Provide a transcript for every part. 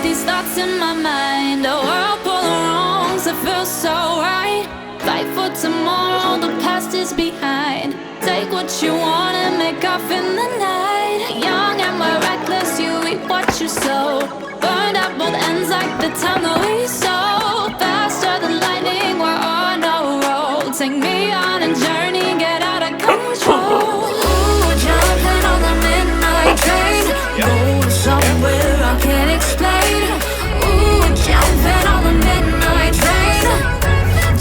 these thoughts in my mind. A whirlpool of wrongs, it feels so right. Fight for tomorrow, the past is behind. Take what you want and make off in the night. Young and we're reckless, you reap what you sow. Burned out both ends like the time that we sow. Faster than lightning, we're on a roll. Take me on a journey, get out of control. Ooh, jumping on the midnight train. Going somewhere I can't explain. Ooh, jumping on the midnight train.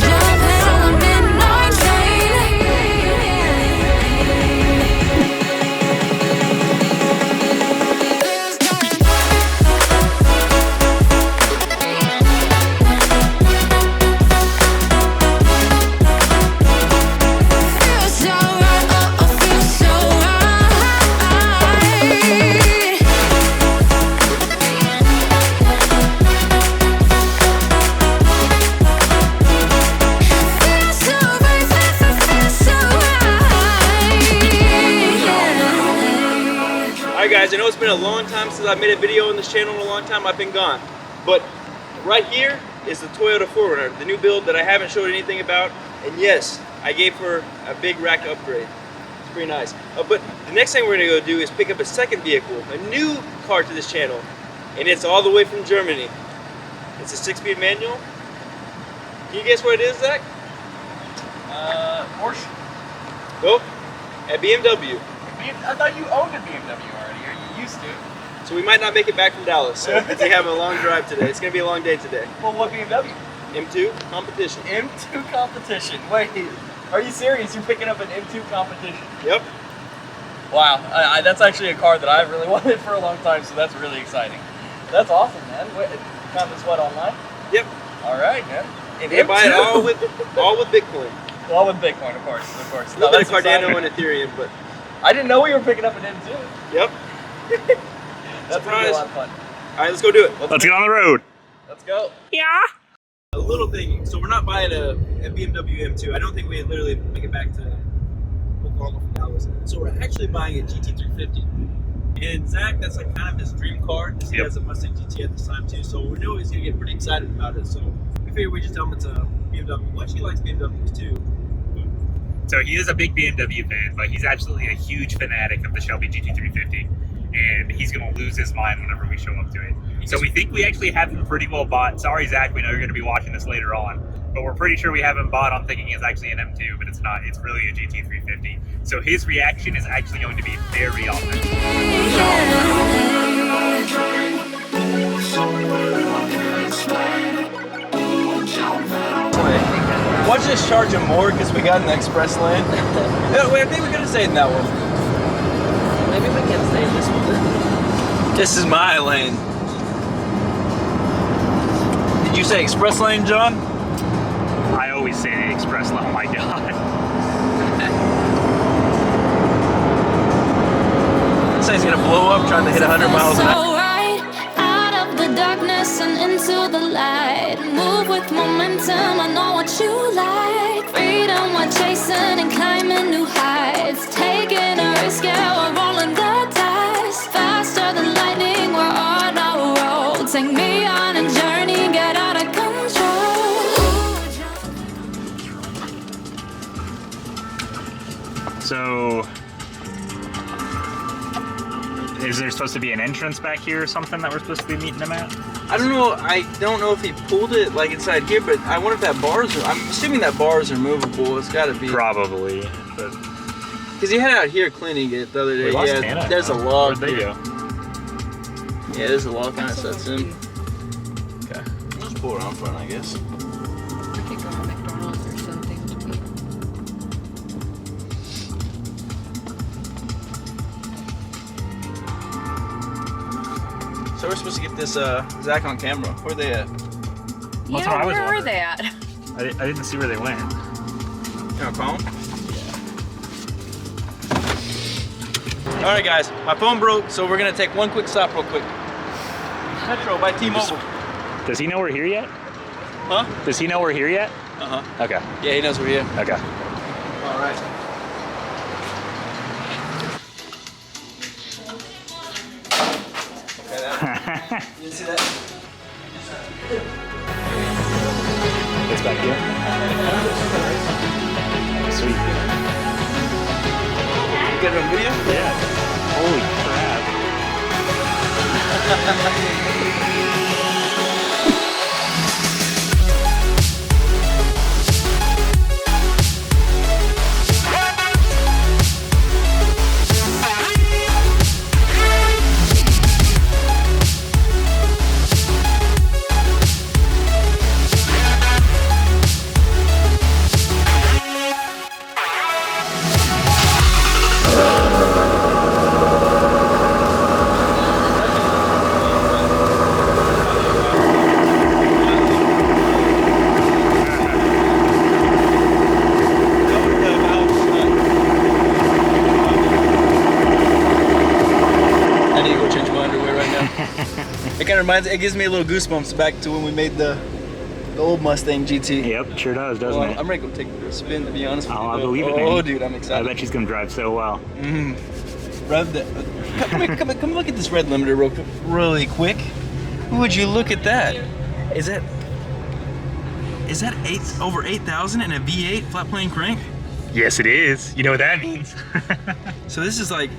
Jumping on the midnight train. Feels so right, oh, oh, feels so right. Feels so right, feels so right. Alright guys, I know it's been a long time since I made a video on this channel. In a long time I've been gone. But right here is the Toyota 4Runner, the new build that I haven't showed anything about. And yes, I gave her a big rack upgrade. It's pretty nice. But the next thing we're going to go do is pick up a second vehicle, a new car to this channel. And it's all the way from Germany. It's a 6-speed manual. Can you guess what it is, Zach? Porsche. Nope. A BMW. I thought you owned a BMW already, or you used to. So we might not make it back from Dallas. So we have a long drive today. It's going to be a long day today. Well, what BMW? M2 competition. M2 competition. Wait, are you serious? You're picking up an M2 competition? Yep. Wow, that's actually a car that I've really wanted for a long time, so that's really exciting. That's awesome, man. Wait, you found this what, online? Yep. All right, man. And They buy it all with Bitcoin. All with Bitcoin, of course, of course. A little bit of that's Cardano exciting. and Ethereum, but I didn't know we were picking up an M2. yep. That's gonna be a lot of fun. All right, let's go do it. Let's get on the road. Let's go. A little thing. So we're not buying a BMW M2. I don't think we literally make it back to Oklahoma from Dallas. So we're actually buying a GT350. And Zach, that's like kind of his dream car. He has a Mustang GT at this time too. So we know he's gonna get pretty excited about it. So we figured we just tell him it's a BMW. Well, he likes BMWs too. So he is a big BMW fan, but he's absolutely a huge fanatic of the Shelby GT350. And he's going to lose his mind whenever we show up to it. So we think we actually have him pretty well bought. Sorry, Zach, we know you're going to be watching this later on. But we're pretty sure we have him bought. I'm thinking it's actually an M2, but it's not. It's really a GT350. So his reaction is actually going to be very authentic. Watch us charge him more because we got an express lane. No, wait, I think we could have stayed in that one. Maybe we can stay in this one. This is my lane. Did you say express lane, John? I always say the express lane. Oh my God. This thing's gonna blow up trying to hit 100 miles an hour. Out of the darkness and into the light. Move with momentum, I know what you like. Freedom, we're chasing and climbing new heights. Taking a risk, yeah, we're rolling the dice. Faster than lightning, we're on a roll. Take me on a journey, get out of control. So is there supposed to be an entrance back here or something that we're supposed to be meeting him at? I don't know. I don't know if he pulled it like inside here, but I wonder if that bars are. I'm assuming that bars are movable. It's got to be. Probably, but Because he had out here cleaning it the other day. we lost Yeah, Hannah. there's a log. Where'd they here. go? Yeah, there's a log kind of sets in. Okay. Let's pull around front, I guess. We could go to McDonald's or something to eat. So we're supposed to get this Zach on camera. Where are they at? That's what I Yeah, was where are wondering. they at? I didn't see where they went. You want to call him? All right, guys. My phone broke, so we're gonna take one quick stop, real quick. Metro by T-Mobile. Does he know we're here yet? Huh? Does he know we're here yet? Uh-huh. Okay. Yeah, he knows we're here. Okay. All right. Okay, You see that? It's back here. Sweet. You got it on video? Yeah. Holy crap. It kind of reminds, it gives me a little goosebumps back to when we made the old Mustang GT. Yep, sure does, doesn't it? I'm ready to go take a spin, to be honest with you. I believe it, Oh, man. dude, I'm excited. I bet she's gonna drive so well. Rev that. Come look at this red limiter really quick. Would you look at that? Is that over 8,000 and a V8 flat plane crank? Yes, it is. You know what that means. So this is like,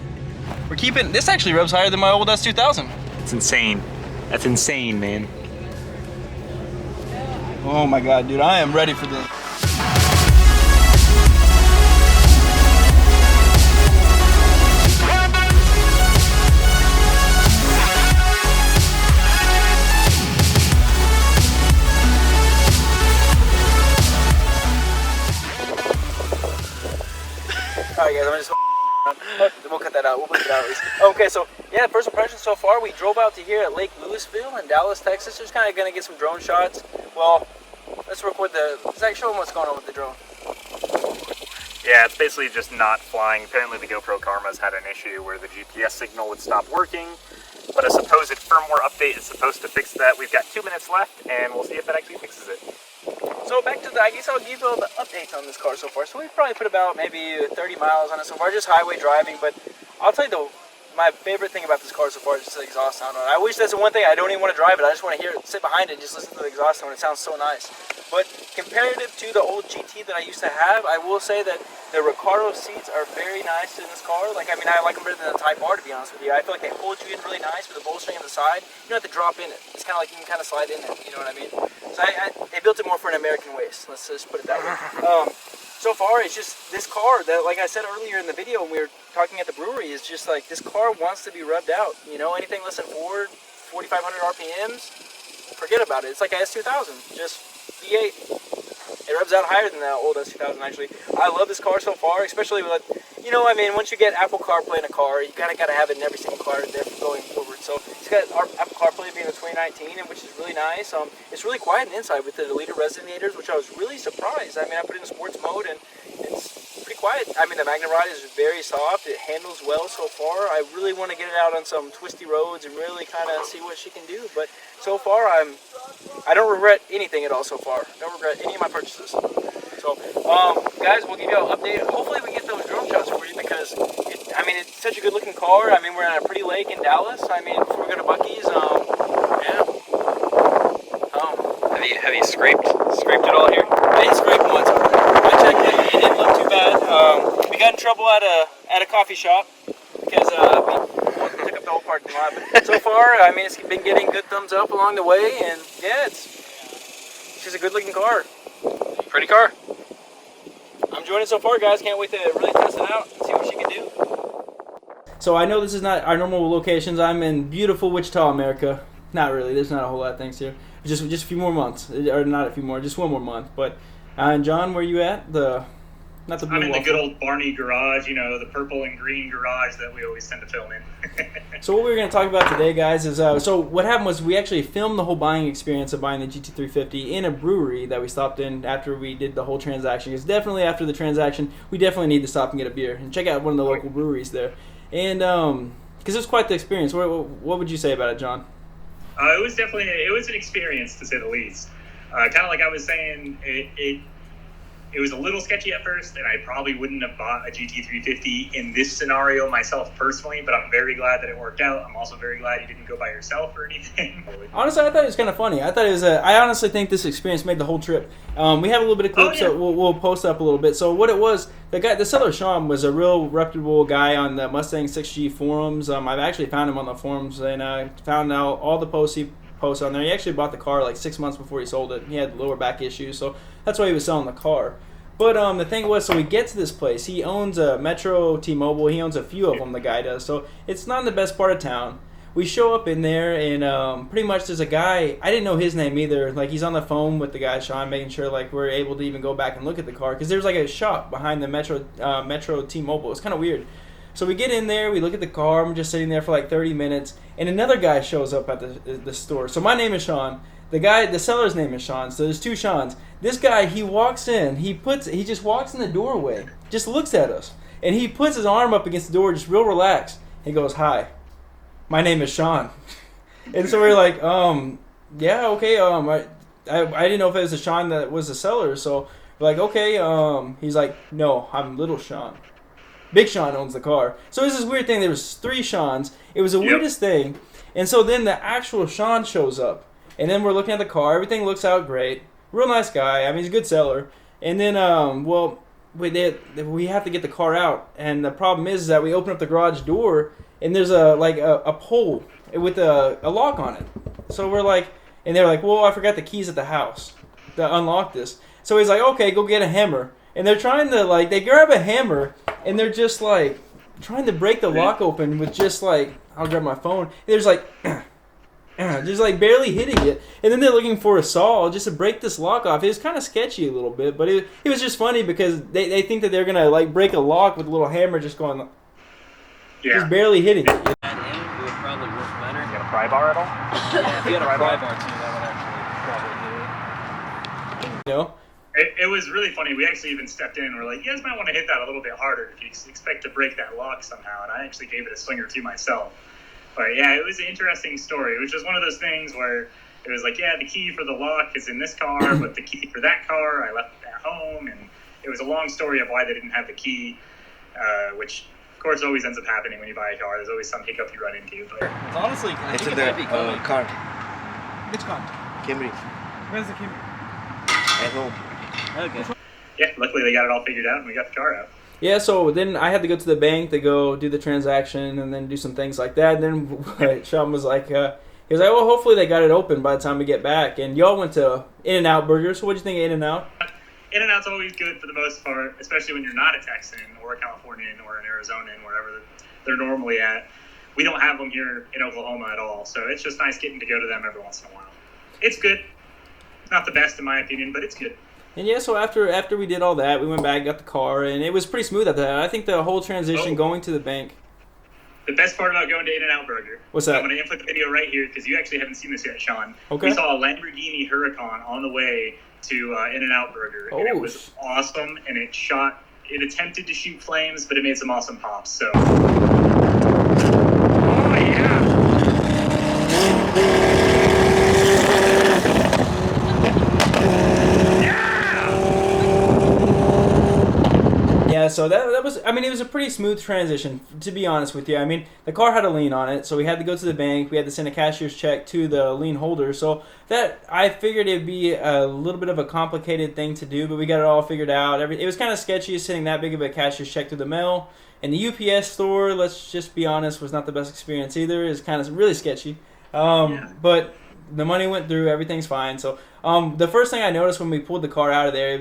we're keeping, this actually revs higher than my old S2000. It's insane. That's insane, man. Oh my God, dude, I am ready for this. Alright guys, I'm just we'll cut that out. We'll put it out at least. Okay, so yeah, first impressions so far, we drove out to here at Lake Lewisville in Dallas, Texas. Just kind of gonna get some drone shots. Well, let's record Zach, show them what's going on with the drone. Yeah, it's basically just not flying. Apparently the GoPro Karma's had an issue where the GPS signal would stop working, but a supposed firmware update is supposed to fix that. We've got 2 minutes left, and we'll see if that actually fixes it. So back to I guess I'll give you all the updates on this car so far. So we've probably put about maybe 30 miles on it so far, just highway driving. But I'll tell you my favorite thing about this car so far is just the exhaust sound on it. I wish that's the one thing I don't even want to drive it. I just want to hear it, sit behind it, and just listen to the exhaust sound. It sounds so nice. But comparative to the old GT that I used to have, I will say that the Recaro seats are very nice in this car. Like, I mean, I like them better than the Type R, to be honest with you. I feel like they hold you in really nice with the bolstering on the side. You don't have to drop in it. It's kind of like you can kind of slide in it. You know what I mean? So they built it more for an American waist. Let's just put it that way. So far, it's just this car that, like I said earlier in the video when we were talking at the brewery, is just like this car wants to be revved out. You know, anything less than 4,500 RPMs, forget about it. It's like a S2000, just V8. It revs out higher than the old S2000 actually. I love this car so far, especially with, you know, I mean, once you get Apple CarPlay in a car, you kind of got to have it in every single car there going forward. So it's got our Apple CarPlay being the 2019, and which is really nice. It's really quiet on the inside with the deleter resonators, which I was really surprised. I mean, I put it in sports mode and it's pretty quiet. I mean, the Magna Ride is very soft. It handles well so far. I really want to get it out on some twisty roads and really kind of see what she can do. But so far, I don't regret anything at all so far. Don't regret any of my purchases. So, guys, we'll give you an update. Hopefully we get those drone shots for you because, it's such a good looking car. I mean, we're at a pretty lake in Dallas. I mean, before we go to Buc-ee's, yeah. Have you scraped it all here? I didn't scrape once. I checked it. It didn't look too bad. We got in trouble at a coffee shop because we took up the whole parking lot. But so far, I mean, it's been getting good thumbs up along the way, and yeah, it's just a good looking car. Pretty car. I'm enjoying it so far, guys. Can't wait to really test it out and see what she can do. So I know this is not our normal locations. I'm in beautiful Wichita, America. Not really. There's not a whole lot of things here. Just a few more months, or not a few more, just one more month. But John, where you at? Not the blue. I'm in waffle. the good old Barney garage, you know, the purple and green garage that we always tend to film in. So what we're going to talk about today, guys, is so what happened was we actually filmed the whole buying experience of buying the GT350 in a brewery that we stopped in after we did the whole transaction. Because definitely after the transaction, we definitely need to stop and get a beer and check out one of the local breweries there. And because it was quite the experience. What would you say about it, John? It was definitely an experience, to say the least. Kind of like I was saying, it it was a little sketchy at first, and I probably wouldn't have bought a GT350 in this scenario myself personally, but I'm very glad that it worked out. I'm also very glad you didn't go by yourself or anything. Honestly, I thought it was kind of funny. I thought it was I honestly think this experience made the whole trip. We have a little bit of clips, so we'll post up a little bit. So what it was, the seller Shawn was a real reputable guy on the Mustang 6G forums. I've actually found him on the forums, and I found out all the posts he posts on there. He actually bought the car like 6 months before he sold it. He had lower back issues, so that's why he was selling the car. But the thing was, so we get to this place. He owns a Metro T-Mobile. He owns a few of them, the guy does. So it's not in the best part of town. We show up in there, and pretty much there's a guy. I didn't know his name either. Like, he's on the phone with the guy, Shawn, making sure like we're able to even go back and look at the car. Because there's like a shop behind the Metro T-Mobile. It's kind of weird. So we get in there, we look at the car. I'm just sitting there for like 30 minutes. And another guy shows up at the store. So my name is Shawn. The seller's name is Shawn, so there's two Shawns. This guy, he walks in, he just walks in the doorway, just looks at us, and he puts his arm up against the door, just real relaxed. He goes, "Hi, my name is Shawn." And so we're like, yeah, okay, I didn't know if it was the Shawn that was the seller, so we're like, okay, he's like, "No, I'm Little Shawn. Big Shawn owns the car." So it was this weird thing. There was three Shawns. It was the weirdest thing. And so then the actual Shawn shows up. And then we're looking at the car. Everything looks out great. Real nice guy. I mean, he's a good seller. And then, we have to get the car out. And the problem is that we open up the garage door, and there's a pole with a lock on it. So we're like, and they're like, "Well, I forgot the keys at the house to unlock this." So he's like, "Okay, go get a hammer." And they're trying to, they grab a hammer, and they're just, trying to break the lock open with just, I'll grab my phone. And there's, just barely hitting it, and then they're looking for a saw just to break this lock off. It was kind of sketchy a little bit, but it was just funny because they think that they're gonna break a lock with a little hammer just going, just barely hitting it. It would probably work better. You got a pry bar at all? Yeah, if you had a pry bar too, that would actually probably do it. You know? It was really funny. We actually even stepped in and we're like, "You guys might want to hit that a little bit harder if you expect to break that lock somehow." And I actually gave it a swing or two myself. But yeah, it was an interesting story. It was just one of those things where it was like, yeah, the key for the lock is in this car, but the key for that car I left at home. And it was a long story of why they didn't have the key, which, of course, always ends up happening when you buy a car. There's always some hiccup you run into. But It's honestly, I think it might be coming. Car. Which car? Camry. Where's the Camry? At home. Okay. yeah, luckily they got it all figured out and we got the car out. Yeah, so then I had to go to the bank to go do the transaction and then do some things like that. And then Shawn was like, he was like, "Well, hopefully they got it open by the time we get back." And y'all went to In-N-Out Burger. So what'd you think of In-N-Out? In-N-Out's always good for the most part, especially when you're not a Texan or a Californian or an Arizonan, wherever they're normally at. We don't have them here in Oklahoma at all, so it's just nice getting to go to them every once in a while. It's good. Not the best in my opinion, but it's good. And yeah, so after we did all that, we went back, got the car, and it was pretty smooth after that. I think the whole transition going to the bank. The best part about going to In-N-Out Burger. What's that? I'm going to input the video right here because you actually haven't seen this yet, Shawn. Okay. We saw a Lamborghini Huracan on the way to In-N-Out Burger, and it was awesome. And it attempted to shoot flames, but it made some awesome pops. So. Oh yeah. Yeah, so that was, I mean, it was a pretty smooth transition, to be honest with you. I mean, the car had a lien on it, so we had to go to the bank. We had to send a cashier's check to the lien holder. So that, I figured it'd be a little bit of a complicated thing to do, but we got it all figured out. It was kind of sketchy sending that big of a cashier's check through the mail. And the UPS store, let's just be honest, was not the best experience either. It was kind of really sketchy. But the money went through, everything's fine. So the first thing I noticed when we pulled the car out of there,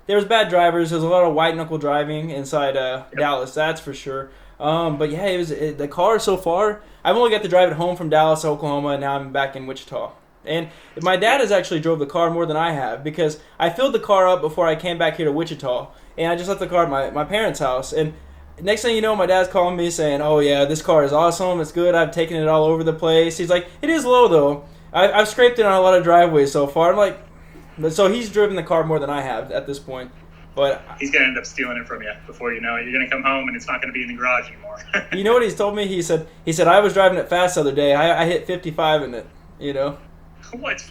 there was bad drivers. There was a lot of white knuckle driving inside Dallas, that's for sure. But yeah, the car so far, I've only got to drive it home from Dallas to Oklahoma, and now I'm back in Wichita. And my dad has actually drove the car more than I have because I filled the car up before I came back here to Wichita, and I just left the car at my parents' house. And next thing you know, my dad's calling me saying, "Oh yeah, this car is awesome. It's good. I've taken it all over the place." He's like, "It is low though. I've scraped it on a lot of driveways so far." I'm like, so he's driven the car more than I have at this point. But he's going to end up stealing it from you before you know it. You're going to come home and it's not going to be in the garage anymore. You know what he's told me? He said, "I was driving it fast the other day. I hit 55 in it, you know." What?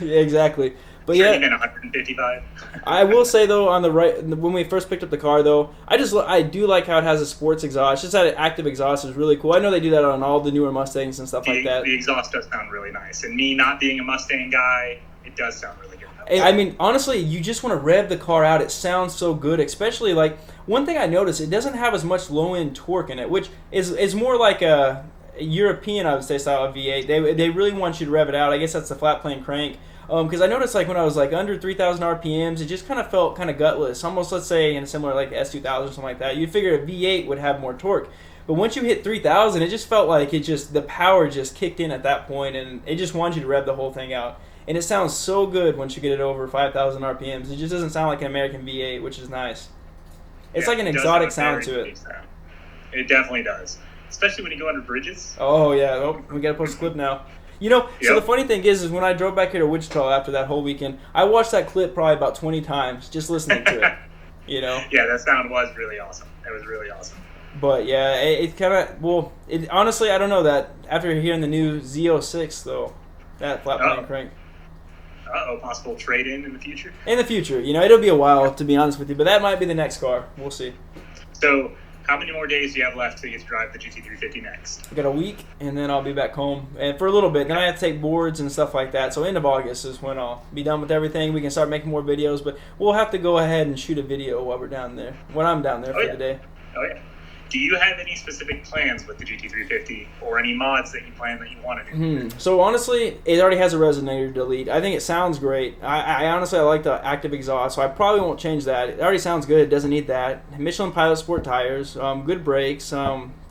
Yeah, exactly. But sure yeah, you meant 155. I will say though, on the right, when we first picked up the car though, I do like how it has a sports exhaust. Just that active exhaust is really cool. I know they do that on all the newer Mustangs and stuff like that. The exhaust does sound really nice, and me not being a Mustang guy, it does sound really good. I mean, honestly, you just want to rev the car out. It sounds so good, especially like one thing I noticed, it doesn't have as much low-end torque in it, which is more like a European, I would say, style of V8. They really want you to rev it out. I guess that's the flat plane crank. Because I noticed like when I was like under 3,000 RPMs, it just kind of felt kind of gutless. Almost, let's say, in a similar like S2000 or something like that. You'd figure a V8 would have more torque. But once you hit 3,000, it just felt like the power just kicked in at that point, and it just wanted you to rev the whole thing out. And it sounds so good once you get it over 5,000 RPMs. It just doesn't sound like an American V8, which is nice. It's like an exotic sound to it. It definitely does. Especially when you go under bridges. Oh, yeah. Oh, we got to post a clip now. You know, so the funny thing is when I drove back here to Wichita after that whole weekend, I watched that clip probably about 20 times just listening to it, you know? Yeah, that sound was really awesome. It was really awesome. But, yeah, it kind of, honestly, I don't know that after hearing the new Z06, though, that flat plane crank. Possible trade-in the future? In the future. You know, it'll be a while, to be honest with you, but that might be the next car. We'll see. So, how many more days do you have left till you get to drive the GT350 next? I got a week, and then I'll be back home. And for a little bit, then I have to take boards and stuff like that. So end of August is when I'll be done with everything. We can start making more videos, but we'll have to go ahead and shoot a video while we're down there, when I'm down there for the day. Oh, yeah. Do you have any specific plans with the GT350 or any mods that you plan that you want to do? So honestly, it already has a resonator delete. I think it sounds great. I honestly like the active exhaust, so I probably won't change that. It already sounds good. It doesn't need that. Michelin Pilot Sport tires, good brakes.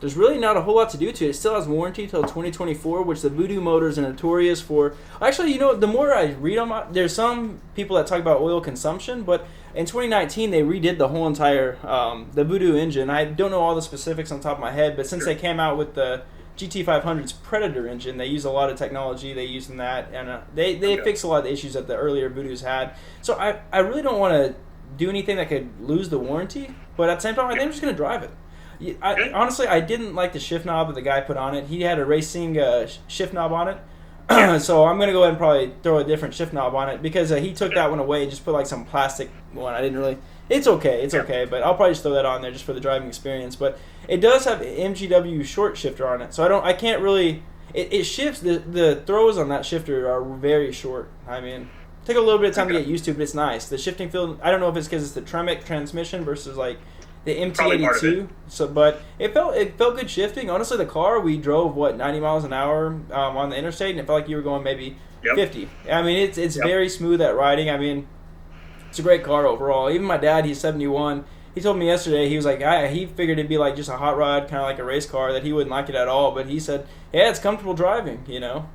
There's really not a whole lot to do to it. It still has warranty till 2024, which the Voodoo motors are notorious for. Actually, you know, the more I read them, there's some people that talk about oil consumption, but in 2019, they redid the whole entire, the Voodoo engine. I don't know all the specifics on top of my head, but since they came out with the GT500's Predator engine, they use a lot of technology they use in that, and they fix a lot of the issues that the earlier Voodoos had. So I really don't want to do anything that could lose the warranty, but at the same time, I think I'm just going to drive it. Honestly, I didn't like the shift knob that the guy put on it. He had a racing shift knob on it. So I'm going to go ahead and probably throw a different shift knob on it because he took that one away and just put like some plastic one. I didn't really... It's okay, but I'll probably just throw that on there just for the driving experience. But it does have an MGW short shifter on it, so I can't really... It shifts, the throws on that shifter are very short. I mean, take a little bit of time to get used to, but it's nice. The shifting feel, I don't know if it's because it's the Tremec transmission versus like the MT82. So, but it felt good shifting. Honestly, the car we drove 90 miles an hour on the interstate, and it felt like you were going maybe 50. I mean, it's very smooth at riding. I mean, it's a great car overall. Even my dad, he's 71. He told me yesterday, he was like, he figured it'd be like just a hot rod, kind of like a race car, that he wouldn't like it at all. But he said, yeah, it's comfortable driving, you know.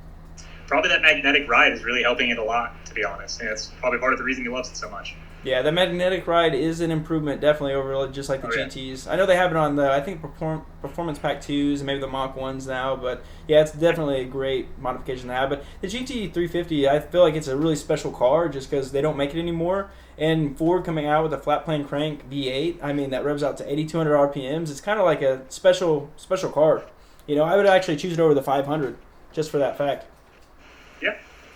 Probably that magnetic ride is really helping it a lot, to be honest. And it's probably part of the reason he loves it so much. Yeah, the magnetic ride is an improvement, definitely, over just like the GTs. I know they have it on the, I think, Performance Pack 2s and maybe the Mach 1s now, but yeah, it's definitely a great modification to have. But the GT350, I feel like it's a really special car just because they don't make it anymore. And Ford coming out with a flat plane crank V8, I mean, that revs out to 8,200 RPMs. It's kind of like a special car. You know, I would actually choose it over the 500 just for that fact.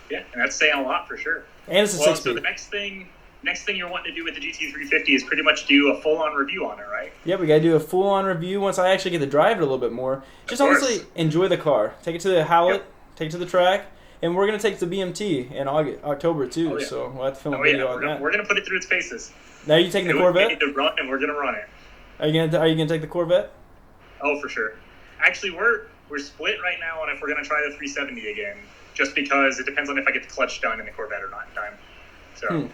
Yeah, and that's saying a lot for sure. And it's a 6-speed. So the next thing you're wanting to do with the GT350 is pretty much do a full-on review on it, right? Yeah, we got to do a full-on review once I actually get to drive it a little bit more. Just honestly enjoy the car. Take it to the Howlett, take it to the track, and we're going to take it to BMT in October too, so we'll have to film a video on that. We're going to put it through its paces. Now, are you taking the Corvette? We need to run, and we're going to run it. Are you going to take the Corvette? Oh, for sure. Actually, we're split right now on if we're going to try the 370 again, just because it depends on if I get the clutch done in the Corvette or not in time. So,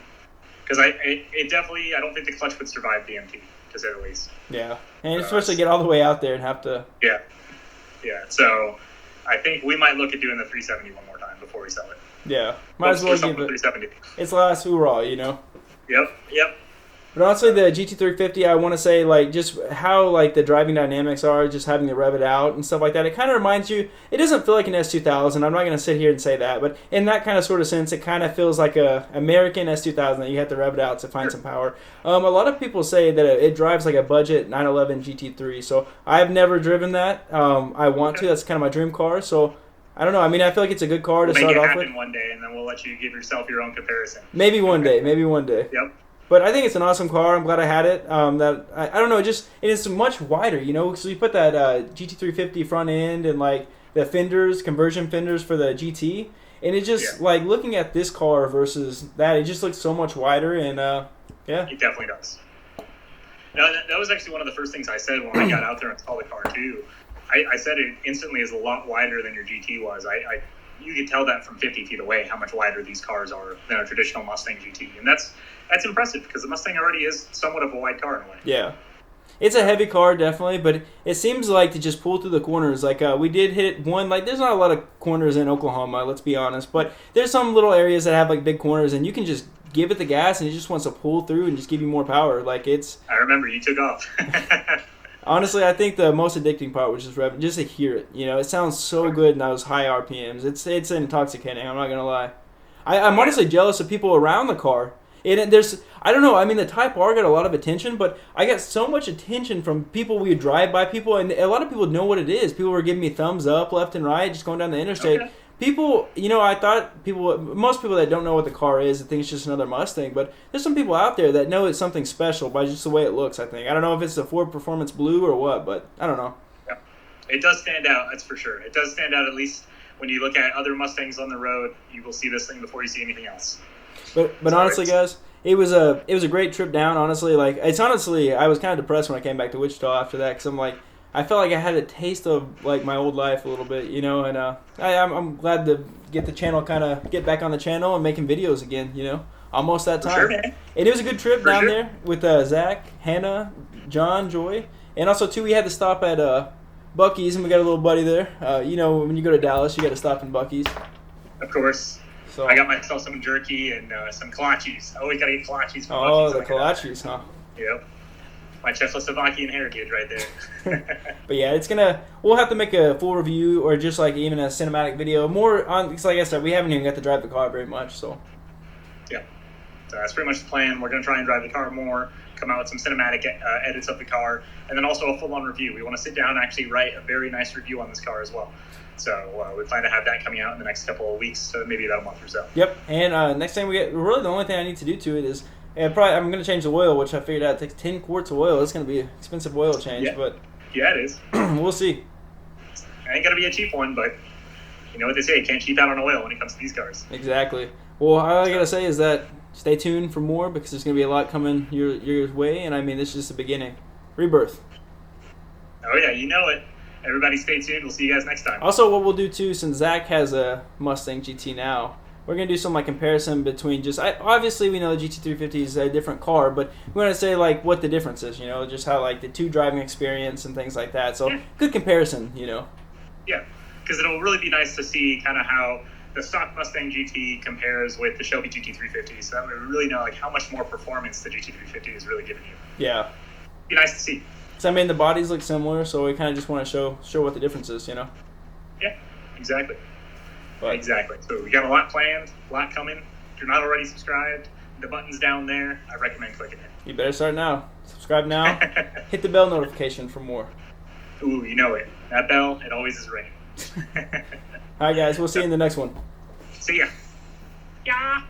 because it definitely, I don't think the clutch would survive BMT, to say the least. Yeah, and especially get all the way out there and have to. Yeah. So, I think we might look at doing the 370 one more time before we sell it. Yeah, might as well give it. 370. It's the last hoorah, you know. Yep. But honestly, the GT350, I want to say, like, just how, like, the driving dynamics are, just having to rev it out and stuff like that. It kind of reminds you, it doesn't feel like an S2000. I'm not going to sit here and say that. But in that kind of sort of sense, it kind of feels like a American S2000 that you have to rev it out to find some power. A lot of people say that it drives like a budget 911 GT3. So I've never driven that. I want to. That's kind of my dream car. So I don't know. I mean, I feel like it's a good car to We'll start make it off with. happen one day, and then we'll let you give yourself your own comparison. Maybe one day. Maybe one day. Yep. But I think it's an awesome car. I'm glad I had it. That I don't know. It's much wider. You know, so you put that GT350 front end and like the fenders, conversion fenders for the GT, and it just like looking at this car versus that, it just looks so much wider. And yeah, It definitely does. No, that was actually one of the first things I said when I got out there and saw the car too. I said it instantly is a lot wider than your GT was. You could tell that from 50 feet away how much wider these cars are than a traditional Mustang GT, and that's impressive because the Mustang already is somewhat of a wide car in a way. yeah. It's a heavy car, definitely, but it seems like to just pull through the corners. Like we did hit one. Like there's not a lot of corners in Oklahoma, let's be honest, but there's some little areas that have like big corners, and you can just give it the gas, and it just wants to pull through and just give you more power. Like it's. I remember you took off. Honestly, I think the most addicting part was just to hear it. You know, it sounds so good in those high RPMs. It's intoxicating. I'm not gonna lie. I'm honestly jealous of people around the car. I don't know. I mean, the Type R got a lot of attention, but I got so much attention from people we drive by people, and a lot of people know what it is. People were giving me thumbs up left and right, just going down the interstate. Okay. People, you know, I thought most people that don't know what the car is, think it's just another Mustang, but there's some people out there that know it's something special by just the way it looks, I think. I don't know if it's the Ford Performance Blue or what, but I don't know. Yeah. It does stand out, that's for sure. It does stand out, at least when you look at other Mustangs on the road, you will see this thing before you see anything else. But honestly, guys, it was a great trip down. Honestly, I was kind of depressed when I came back to Wichita after that because I'm like, I felt like I had a taste of like my old life a little bit, you know. And I'm glad to get back on the channel and making videos again, you know. Almost that time. For sure, man. And it was a good trip down there with Zach, Hannah, John, Joy, and also too we had to stop at Buc-ee's, and we got a little buddy there. You know, when you go to Dallas, you got to stop in Buc-ee's. Of course. So I got myself some jerky and some kolaches. I always got to eat kolaches from oh, Buc-ee's. the kolaches, huh? Yep. My Czechoslovakian heritage right there. But yeah, we'll have to make a full review or just like even a cinematic video. More on, because like I said, we haven't even got to drive the car very much, so. Yeah. So that's pretty much the plan. We're going to try and drive the car more, come out with some cinematic edits of the car, and then also a full-on review. We want to sit down and actually write a very nice review on this car as well. So we plan to have that coming out in the next couple of weeks, so maybe about a month or so. Yep, and next time really the only thing I need to do to it is, I'm going to change the oil, which I figured out it takes 10 quarts of oil. It's going to be an expensive oil change, but yeah, it is. We'll see. It ain't going to be a cheap one, but you know what they say, you can't cheap out on oil when it comes to these cars. Exactly. Well, all I got to say is that stay tuned for more because there's going to be a lot coming your way, and I mean, this is just the beginning. Rebirth. Oh, yeah, you know it. Everybody stay tuned. We'll see you guys next time. Also, what we'll do, too, since Zach has a Mustang GT now, we're going to do some like comparison between obviously we know the GT350 is a different car, but we want to say like what the difference is, you know, just how like the two driving experience and things like that. So good comparison, you know. Yeah, because it'll really be nice to see kind of how the stock Mustang GT compares with the Shelby GT350, so that we really know like how much more performance the GT350 is really giving you. Yeah. Be nice to see. So I mean the bodies look similar, so we kind of just want to show what the difference is, you know. Yeah, exactly. But, exactly. So we got a lot planned, a lot coming. If you're not already subscribed, the button's down there. I recommend clicking it. You better start now. Subscribe now. Hit the bell notification for more. Ooh, you know it. That bell, it always is ringing. All right, guys. We'll see you in the next one. See ya. Yeah.